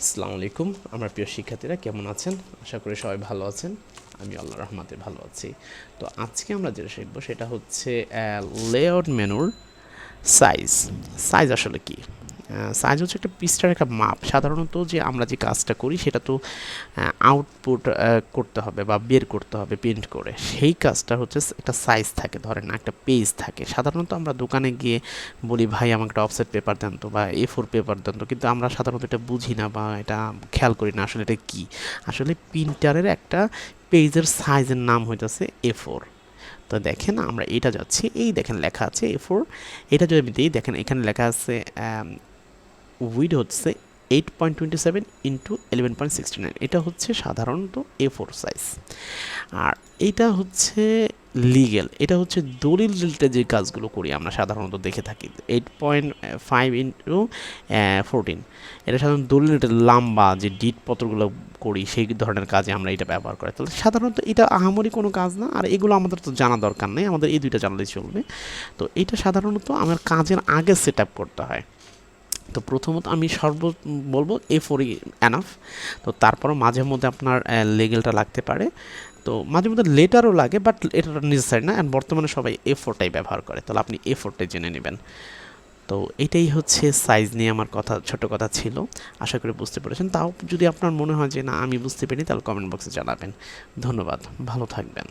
আসসালামু আলাইকুম আমার প্রিয় শিক্ষার্থীরা কেমন আছেন? আশা করি সবাই ভালো আছেন। আমি আল্লাহর রহমতে ভালো আছি। তো আজকে আমরা যেটা শিখব সেটা হচ্ছে লেআউট মেনুর সাইজ। সাইজ আসলে কি? সাইজ হচ্ছে একটা পৃষ্ঠার একটা মাপ। সাধারণত যে আমরা যে কাজটা করি সেটা তো আউটপুট করতে হবে বা বের করতে হবে প্রিন্ট করে। সেই কাজটা হচ্ছে একটা সাইজ থাকে, ধরেন একটা পেজ থাকে। সাধারণত আমরা দোকানে গিয়ে বলি ভাই আমাকে একটা অফসেট পেপার দেন তো বা A4 পেপার দেন তো, কিন্তু আমরা সাধারণত এটা বুঝি না বা এটা খেয়াল করি না আসলে এটা কি। আসলে প্রিন্টারের একটা পেজের সাইজের নাম হইতেছে A4। তো দেখেন আমরা এটা যাচ্ছি, এই দেখেন লেখা আছে A4। এটা যদি আমি দিই, দেখেন এখানে লেখা আছে উইড হচ্ছে 8.27 ইন্টু 11.69। এটা হচ্ছে সাধারণত A4 সাইজ। আর এটা হচ্ছে লিগেল, এটা হচ্ছে দলিল রিলেটেড যে কাজগুলো করি আমরা সাধারণত দেখে থাকি 8.5 ইন্টু 14। এটা সাধারণত দলিল রিলেটেড লম্বা যে ডিট পত্রগুলো করি সেই ধরনের কাজে আমরা এটা ব্যবহার করি। তাহলে সাধারণত এটা আহামরি কোনো কাজ না, আর এগুলো আমাদের তো জানা দরকার নেই, আমাদের এই দুইটা জানলেই চলবে। তো এটা সাধারণত আমার কাজের আগে সেট আপ করতে হয়। তো প্রথমত আমি বলবো A4 এনাফ। তো তারপরও মাঝে মধ্যে আপনার লেগেলটা লাগতে পারে, তো মাঝে মধ্যে লেটারও লাগে, বাট এটা নেসেসারি না। অ্যান্ড বর্তমানে সবাই A4টাই ব্যবহার করে, তাহলে আপনি A4টাই জেনে নেবেন। তো এটাই হচ্ছে সাইজ নিয়ে আমার কথা, ছোট কথা ছিল। আশা করি বুঝতে পেরেছেন। তাও যদি আপনার মনে হয় যে না আমি বুঝতে পারিনি, তাহলে কমেন্ট বক্সে জানাবেন। ধন্যবাদ, ভালো থাকবেন।